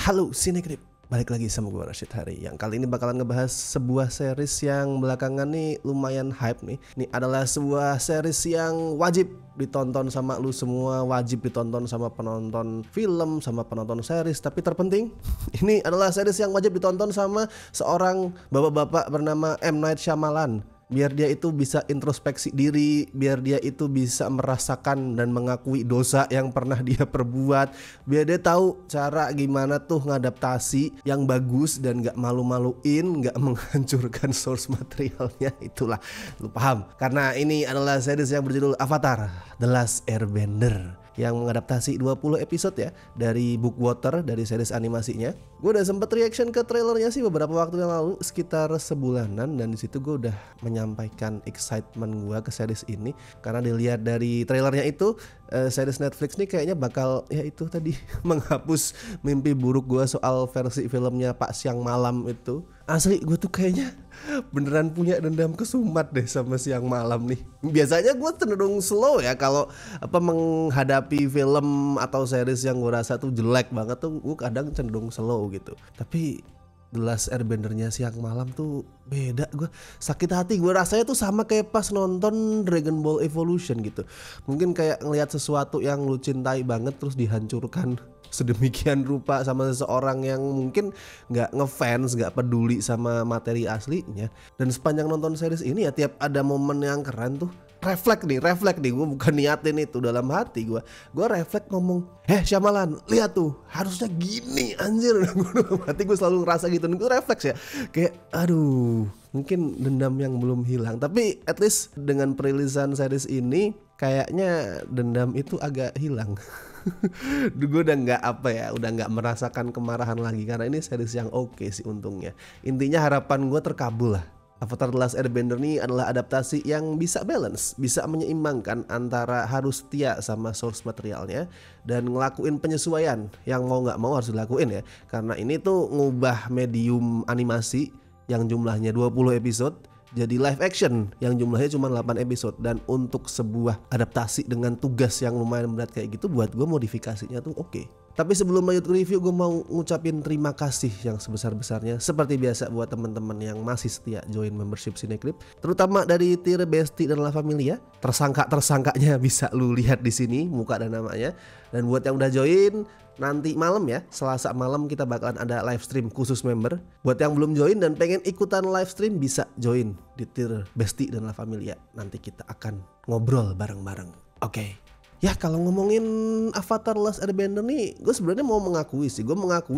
Halo Sinekrip, balik lagi sama gue Rashid Hari. Yang kali ini bakalan ngebahas sebuah series yang belakangan nih lumayan hype nih. Ini adalah sebuah series yang wajib ditonton sama lu semua, wajib ditonton sama penonton film, sama penonton series. Tapi terpenting, ini adalah series yang wajib ditonton sama seorang bapak-bapak bernama M. Night Shyamalan. Biar dia itu bisa introspeksi diri, biar dia itu bisa merasakan dan mengakui dosa yang pernah dia perbuat, biar dia tahu cara gimana tuh ngadaptasi yang bagus dan gak malu-maluin, gak menghancurkan source materialnya. Itulah, lu paham. Karena ini adalah series yang berjudul Avatar The Last Airbender, yang mengadaptasi 20 episode ya dari Bookwater, dari series animasinya. Gue udah sempet reaction ke trailernya sih beberapa waktu yang lalu, sekitar sebulanan, dan disitu gue udah menyampaikan excitement gue ke series ini karena dilihat dari trailernya itu series Netflix nih kayaknya bakal ya itu tadi menghapus mimpi buruk gue soal versi filmnya Pak Siang Malam itu. Asli gue tuh kayaknya beneran punya dendam kesumat deh sama Siang Malam nih. Biasanya gue cenderung slow ya kalau menghadapi film atau series yang gue rasa tuh jelek banget tuh, gue kadang cenderung slow gitu. Tapi The Last Airbendernya Siang Malam tuh beda, gue sakit hati. Gue rasanya tuh sama kayak pas nonton Dragon Ball Evolution gitu. Mungkin kayak ngelihat sesuatu yang lu cintai banget terus dihancurkan sedemikian rupa sama seseorang yang mungkin gak ngefans, gak peduli sama materi aslinya. Dan sepanjang nonton series ini ya tiap ada momen yang keren tuh refleks nih, gue bukan niatin itu dalam hati gue refleks ngomong, Shyamalan, lihat tuh harusnya gini anjir. Hati gue selalu ngerasa gitu, gue refleks ya, kayak aduh mungkin dendam yang belum hilang. Tapi at least dengan perilisan series ini kayaknya dendam itu agak hilang. Gue udah nggak merasakan kemarahan lagi karena ini series yang oke sih untungnya. Intinya harapan gue terkabul lah. Avatar The Last Airbender ini adalah adaptasi yang bisa balance, bisa menyeimbangkan antara harus setia sama source materialnya dan ngelakuin penyesuaian yang mau nggak mau harus dilakuin ya. Karena ini tuh ngubah medium animasi yang jumlahnya 20 episode jadi live action yang jumlahnya cuma 8 episode. Dan untuk sebuah adaptasi dengan tugas yang lumayan berat kayak gitu, buat gue modifikasinya tuh oke. Tapi sebelum lanjut ke review, gue mau ngucapin terima kasih yang sebesar-besarnya seperti biasa buat teman-teman yang masih setia join membership Sinekrip, terutama dari tier Besti dan La Familia. Tersangkanya bisa lu lihat di sini muka dan namanya. Dan buat yang udah join, nanti malam ya, Selasa malam kita bakalan ada live stream khusus member. Buat yang belum join dan pengen ikutan live stream, bisa join di tier Besti dan La Familia. Nanti kita akan ngobrol bareng-bareng. Oke. Ya kalau ngomongin Avatar The Last Airbender nih, gue sebenarnya mau mengakui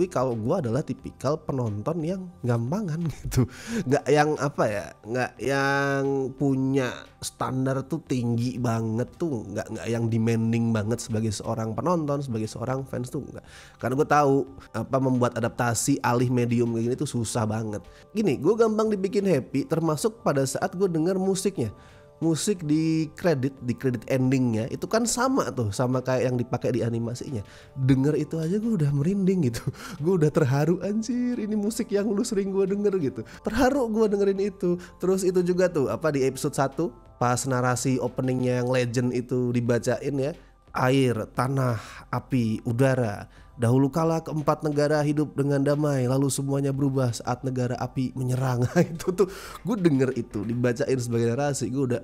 kalau gue adalah tipikal penonton yang gampangan gitu. Gak yang gak yang punya standar tuh tinggi banget tuh, gak yang demanding banget sebagai seorang penonton, sebagai seorang fans tuh enggak. Karena gue tahu membuat adaptasi alih medium kayak gini tuh susah banget. Gini, gue gampang dibikin happy termasuk pada saat gue denger musiknya. Musik di kredit endingnya itu kan sama kayak yang dipakai di animasinya. Denger itu aja gue udah merinding gitu. Gue udah terharu, anjir ini musik yang lu sering gue denger gitu. Terharu gue dengerin itu. Terus itu juga tuh di episode 1 pas narasi openingnya yang legend itu dibacain ya. Air, tanah, api, udara. Dahulu kala keempat negara hidup dengan damai, lalu semuanya berubah saat negara api menyerang. Itu tuh gue denger itu dibacain sebagai narasi, gue udah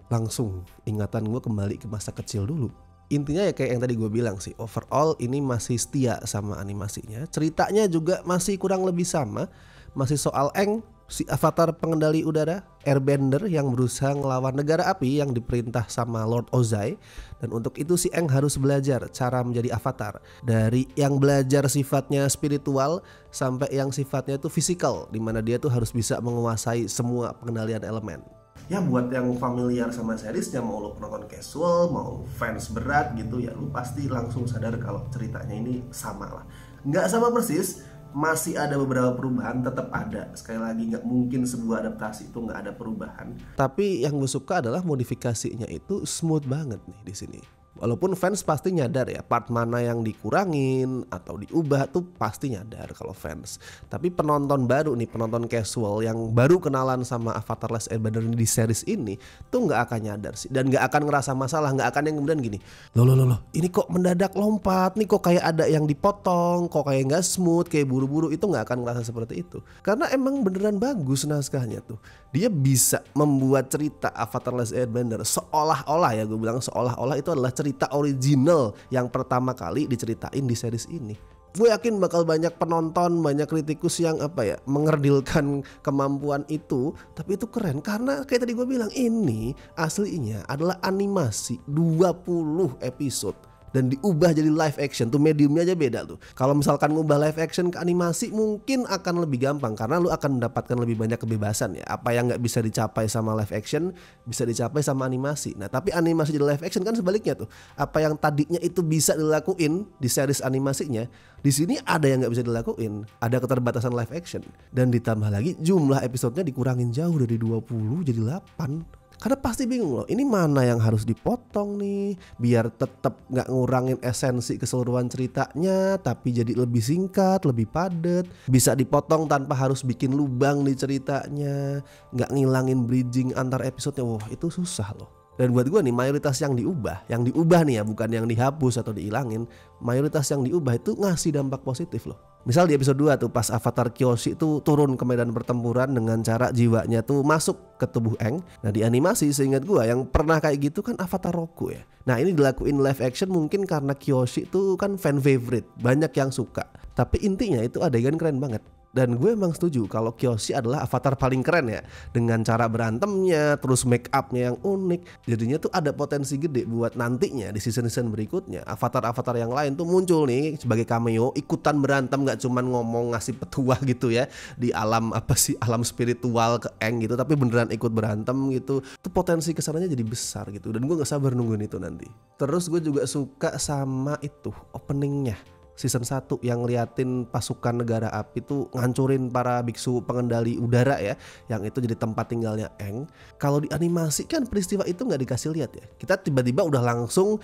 langsung ingatan gue kembali ke masa kecil dulu. Intinya ya kayak yang tadi gue bilang sih, overall ini masih setia sama animasinya. Ceritanya juga masih kurang lebih sama, masih soal Aang, si avatar pengendali udara, Airbender yang berusaha ngelawan negara api yang diperintah sama Lord Ozai. Dan untuk itu si Aang harus belajar cara menjadi avatar. Dari yang belajar sifatnya spiritual sampai yang sifatnya itu fisikal, dimana dia tuh harus bisa menguasai semua pengendalian elemen. Ya buat yang familiar sama seriesnya, mau lo penonton casual, mau fans berat gitu ya, lu pasti langsung sadar kalau ceritanya ini sama lah. Nggak sama persis, masih ada beberapa perubahan, tetap ada. Sekali lagi nggak mungkin sebuah adaptasi itu nggak ada perubahan. Tapi yang gue suka adalah modifikasinya itu smooth banget nih di sini. Walaupun fans pasti nyadar ya part mana yang dikurangin atau diubah tuh pasti nyadar kalau fans. Tapi penonton baru nih, penonton casual yang baru kenalan sama Avatar Last Airbender di series ini tuh nggak akan nyadar sih, dan nggak akan ngerasa masalah, nggak akan yang kemudian gini, loh, ini kok mendadak lompat, nih kok kayak ada yang dipotong, kok kayak nggak smooth, kayak buru-buru, itu nggak akan ngerasa seperti itu. Karena emang beneran bagus naskahnya tuh. Dia bisa membuat cerita Avatar Last Airbender seolah-olah, ya gue bilang seolah-olah itu adalah cerita original yang pertama kali diceritain di series ini. Gue yakin bakal banyak penonton, banyak kritikus yang mengerdilkan kemampuan itu. Tapi itu keren karena kayak tadi gue bilang, ini aslinya adalah animasi 20 episode dan diubah jadi live action. Tuh mediumnya aja beda tuh. Kalau misalkan ngubah live action ke animasi mungkin akan lebih gampang karena lu akan mendapatkan lebih banyak kebebasan ya. Apa yang nggak bisa dicapai sama live action bisa dicapai sama animasi. Nah tapi animasi jadi live action kan sebaliknya tuh. Apa yang tadinya itu bisa dilakuin di series animasinya, di sini ada yang nggak bisa dilakuin. Ada keterbatasan live action. Dan ditambah lagi jumlah episodenya dikurangin jauh dari 20 jadi 8. Karena pasti bingung loh, ini mana yang harus dipotong nih biar tetap gak ngurangin esensi keseluruhan ceritanya tapi jadi lebih singkat, lebih padat. Bisa dipotong tanpa harus bikin lubang di ceritanya, gak ngilangin bridging antar episodenya. Wah itu susah loh. Dan buat gue nih mayoritas yang diubah nih ya, bukan yang dihapus atau dihilangin. Mayoritas yang diubah itu ngasih dampak positif loh. Misal di episode 2 tuh pas Avatar Kyoshi tuh turun ke medan pertempuran dengan cara jiwanya tuh masuk ke tubuh Aang. Nah di animasi seingat gue yang pernah kayak gitu kan Avatar Roku ya. Nah ini dilakuin live action mungkin karena Kyoshi tuh kan fan favorite, banyak yang suka. Tapi intinya itu adegan keren banget. Dan gue emang setuju kalau Kyoshi adalah avatar paling keren ya. Dengan cara berantemnya, terus make upnya yang unik. Jadinya tuh ada potensi gede buat nantinya di season-season berikutnya avatar-avatar yang lain tuh muncul nih sebagai cameo, ikutan berantem, gak cuman ngomong ngasih petuah gitu ya di alam alam spiritual ke Aang gitu, tapi beneran ikut berantem gitu. Tuh potensi kesananya jadi besar gitu. Dan gue gak sabar nungguin itu nanti. Terus gue juga suka sama itu openingnya season 1 yang ngeliatin pasukan negara api tuh ngancurin para biksu pengendali udara ya, yang itu jadi tempat tinggalnya Aang. Kalau di animasi kan peristiwa itu nggak dikasih lihat ya, kita tiba-tiba udah langsung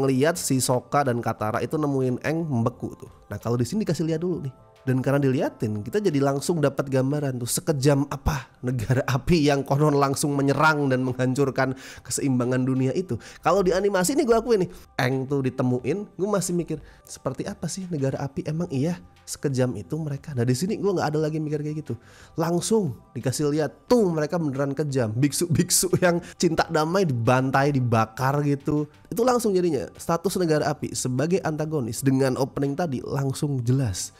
ngelihat si Sokka dan Katara itu nemuin Aang membeku tuh. Nah kalau di sini dikasih lihat dulu nih. Dan karena diliatin kita jadi langsung dapat gambaran tuh sekejam apa negara api yang konon langsung menyerang dan menghancurkan keseimbangan dunia itu. Kalau di animasi ini gue akuin nih, Aang tuh ditemuin, gue masih mikir seperti apa sih negara api, emang iya sekejam itu mereka. Nah di sini gue nggak ada lagi mikir kayak gitu, langsung dikasih lihat tuh mereka beneran kejam. Biksu yang cinta damai dibantai, dibakar gitu. Itu langsung jadinya status negara api sebagai antagonis dengan opening tadi langsung jelas.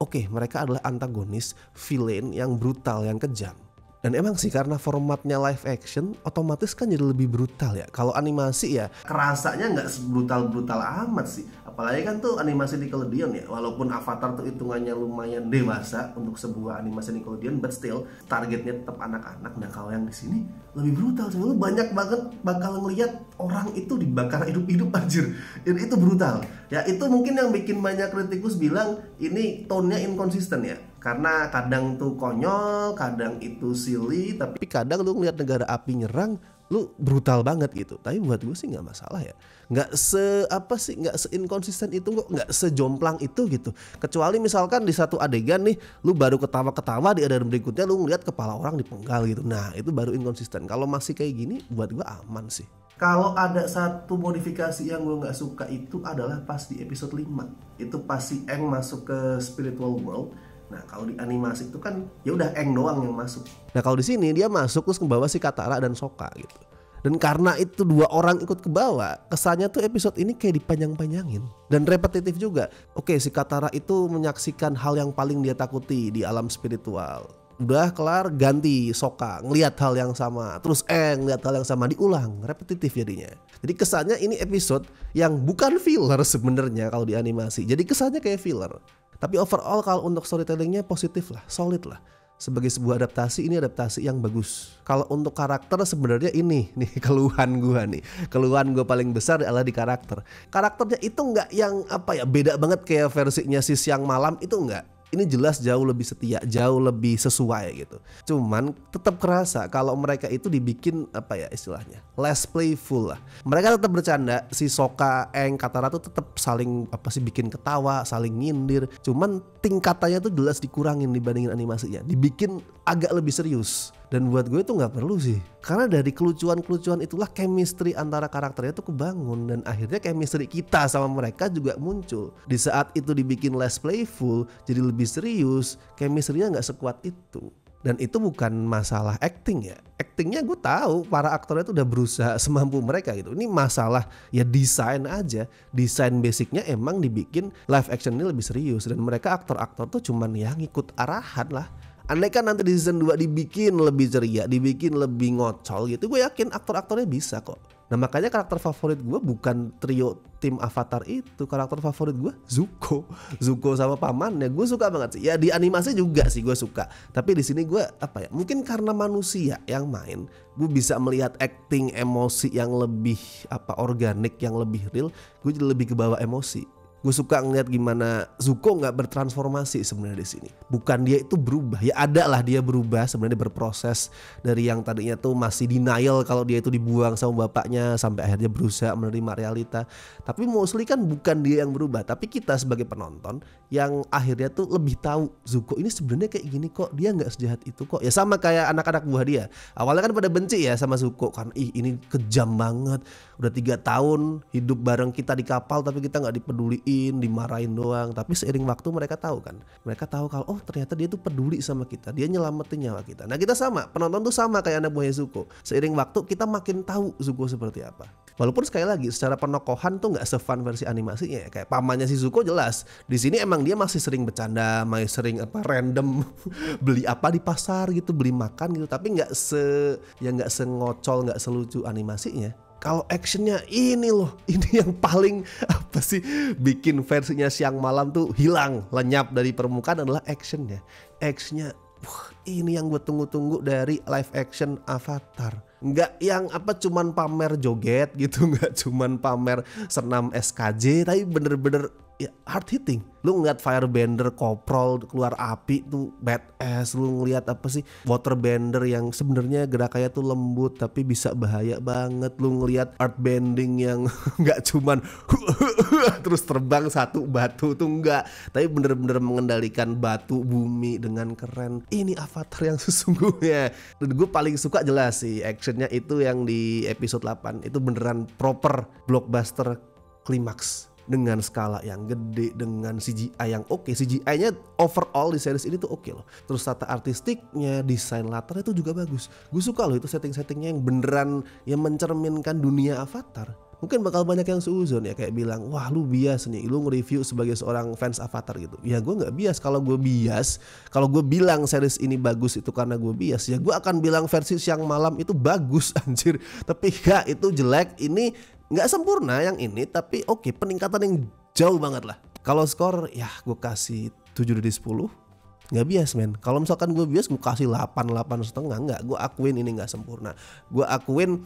Oke, mereka adalah antagonis, villain yang brutal, yang kejam. Dan emang sih karena formatnya live action, otomatis kan jadi lebih brutal ya. Kalau animasi ya kerasanya nggak sebrutal-brutal amat sih. Apalagi kan tuh animasi Nickelodeon ya. Walaupun Avatar tuh hitungannya lumayan dewasa untuk sebuah animasi Nickelodeon, but still targetnya tetap anak-anak. Nah kalau yang di sini lebih brutal sih. Lu banyak banget bakal ngelihat orang itu dibakar hidup-hidup anjir. Dan itu brutal. Ya itu mungkin yang bikin banyak kritikus bilang ini tone-nya inkonsisten ya. Karena kadang tuh konyol, kadang itu silly, tapi kadang lu ngeliat negara api nyerang, lu brutal banget gitu. Tapi buat gue sih nggak masalah ya, nggak se-inkonsisten itu kok, nggak sejomplang itu gitu. Kecuali misalkan di satu adegan nih, lu baru ketawa-ketawa, di adegan berikutnya lu ngeliat kepala orang dipenggal gitu. Nah itu baru inkonsisten. Kalau masih kayak gini, buat gue aman sih. Kalau ada satu modifikasi yang gue nggak suka itu adalah pas di episode 5. Itu pas si Aang masuk ke spiritual world. Nah kalau di animasi itu kan ya udah Aang doang yang masuk. Nah kalau di sini dia masuk terus ngebawa si Katara dan Sokka gitu. Dan karena itu dua orang ikut ke bawah, kesannya tuh episode ini kayak dipanjang-panjangin dan repetitif juga. Oke, si Katara itu menyaksikan hal yang paling dia takuti di alam spiritual. Udah kelar, ganti Sokka ngelihat hal yang sama, terus ngelihat hal yang sama, diulang, repetitif jadinya. Jadi kesannya ini episode yang bukan filler sebenarnya kalau di animasi. Jadi kesannya kayak filler. Tapi overall kalau untuk storytellingnya positif lah, solid lah. Sebagai sebuah adaptasi, ini adaptasi yang bagus. Kalau untuk karakter sebenarnya ini nih keluhan gue nih. Keluhan gue paling besar adalah di karakter. Karakternya itu nggak yang beda banget kayak versinya si Siang Malam, itu nggak. ini jelas jauh lebih setia, jauh lebih sesuai gitu. Cuman tetap kerasa kalau mereka itu dibikin apa ya istilahnya, less playful lah. Mereka tetap bercanda, si Sokka, Aang, Katara tuh tetap saling apa sih bikin ketawa, saling nyindir. Cuman tingkatannya tuh jelas dikurangin dibandingin animasinya, dibikin agak lebih serius. Dan buat gue itu nggak perlu sih, karena dari kelucuan-kelucuan itulah chemistry antara karakternya tuh kebangun, dan akhirnya chemistry kita sama mereka juga muncul. Di saat itu dibikin less playful, jadi lebih serius, chemistry-nya nggak sekuat itu. Dan itu bukan masalah acting ya, actingnya gue tahu para aktornya tuh udah berusaha semampu mereka gitu. Ini masalah ya desain aja, desain basicnya emang dibikin live action ini lebih serius, dan mereka aktor-aktor tuh cuman ya ngikut arahan lah. Andai kan nanti di season 2 dibikin lebih ceria, dibikin lebih ngocol gitu, gue yakin aktor-aktornya bisa kok. Nah makanya karakter favorit gue bukan trio tim Avatar itu, karakter favorit gue Zuko sama pamannya. Gue suka banget sih. Ya di animasi juga sih gue suka. Tapi di sini gue apa ya? Mungkin karena manusia yang main, gue bisa melihat acting emosi yang lebih apa organik, yang lebih real. Gue jadi lebih kebawa emosi. Gue suka ngeliat gimana Zuko nggak bertransformasi sebenarnya di sini. Bukan dia itu berubah, ya ada lah dia berubah sebenarnya, berproses dari yang tadinya tuh masih denial kalau dia itu dibuang sama bapaknya sampai akhirnya berusaha menerima realita. Tapi mostly kan bukan dia yang berubah, tapi kita sebagai penonton yang akhirnya tuh lebih tahu Zuko ini sebenarnya kayak gini kok, dia nggak sejahat itu kok. Ya sama kayak anak-anak buah dia. Awalnya kan pada benci ya sama Zuko kan, ini kejam banget. Udah 3 tahun hidup bareng kita di kapal tapi kita nggak dipeduliin, dimarahin doang. Tapi seiring waktu mereka tahu kan, mereka tahu kalau oh ternyata dia tuh peduli sama kita, dia nyelamatin nyawa kita. Nah kita sama, penonton tuh sama kayak anak buahnya Zuko. Seiring waktu kita makin tahu Zuko seperti apa. Walaupun sekali lagi secara penokohan tuh nggak se-fun versi animasinya ya. Kayak pamannya si Zuko jelas di sini emang dia masih sering bercanda, masih sering apa random beli apa di pasar gitu, beli makan gitu. Tapi nggak se-ngocol, nggak selucu animasinya. Kalau actionnya ini loh, ini yang paling apa sih bikin versinya siang malam tuh hilang, lenyap dari permukaan adalah actionnya. Actionnya, ini yang gue tunggu-tunggu dari live action Avatar. Nggak yang apa cuman pamer joget gitu, nggak cuman pamer senam SKJ, tapi bener-bener ya hard hitting. Lu ngeliat firebender koprol keluar api tuh badass. Lu ngeliat apa sih waterbender yang sebenarnya gerakannya tuh lembut tapi bisa bahaya banget. Lu ngeliat earthbending yang nggak cuman terus terbang satu batu tuh enggak, tapi bener-bener mengendalikan batu bumi dengan keren. Ini Avatar yang sesungguhnya. Dan gue paling suka jelas sih actionnya itu yang di episode 8 itu beneran proper blockbuster klimaks. Dengan skala yang gede, dengan CGI yang oke. CGI-nya overall di series ini tuh oke loh. Terus tata artistiknya, desain latarnya itu juga bagus. Gue suka loh itu setting-settingnya yang beneran yang mencerminkan dunia Avatar. Mungkin bakal banyak yang seuzon ya kayak bilang, wah lu bias nih, lu nge-review sebagai seorang fans Avatar gitu. Ya gue gak bias. Kalau gue bilang series ini bagus itu karena gue bias, ya gue akan bilang versi siang malam itu bagus anjir. Tapi ya itu jelek, ini gak sempurna yang ini, tapi oke, peningkatan yang jauh banget lah. Kalau skor ya gue kasih 7 dari 10. Gak bias men. Kalau misalkan gue bias gue kasih 8,5. Enggak, gue akuin ini gak sempurna. Gue akuin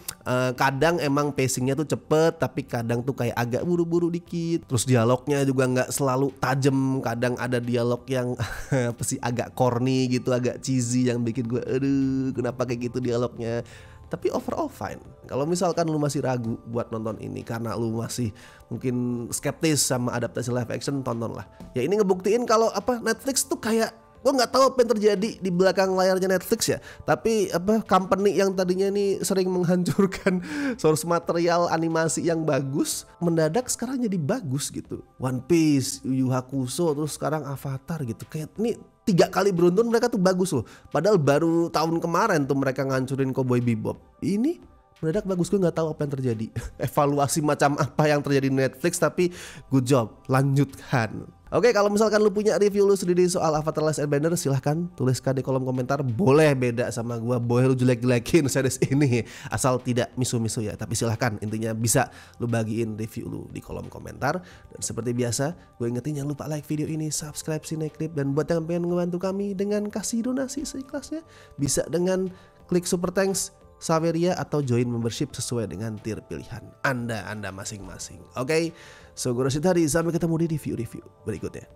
kadang emang pacingnya tuh cepet, tapi kadang tuh kayak agak buru-buru dikit. Terus dialognya juga gak selalu tajem. Kadang ada dialog yang apa sih agak corny gitu, agak cheesy yang bikin gue aduh kenapa kayak gitu dialognya. Tapi overall fine. Kalau misalkan lu masih ragu buat nonton ini karena lu masih mungkin skeptis sama adaptasi live action, tontonlah. Ya ini ngebuktiin kalau apa Netflix tuh kayak, gue nggak tahu apa yang terjadi di belakang layarnya Netflix ya. Tapi apa company yang tadinya nih sering menghancurkan source material animasi yang bagus, mendadak sekarang jadi bagus gitu. One Piece, Yu Yu Hakusho, terus sekarang Avatar gitu. Kayak ini 3 kali beruntun mereka tuh bagus loh. Padahal baru tahun kemarin tuh mereka ngancurin Cowboy Bebop. Ini mendadak bagus, gue nggak tahu apa yang terjadi. Evaluasi macam apa yang terjadi di Netflix, tapi good job, lanjutkan. Oke, kalau misalkan lu punya review lu sendiri soal Avatar Last Airbender, silahkan tuliskan di kolom komentar. Boleh beda sama gua, boleh lu jelek-jelekin series ini, asal tidak misu-misu ya. Tapi silahkan, intinya bisa lu bagiin review lu di kolom komentar. Dan seperti biasa, gue ingetin jangan lupa like video ini, subscribe Cineklip, dan buat yang pengen ngebantu kami dengan kasih donasi seikhlasnya, bisa dengan klik super thanks, Saweria, atau join membership sesuai dengan tier pilihan Anda masing-masing. Oke, so gue Rashid Hari, sampai ketemu di review berikutnya.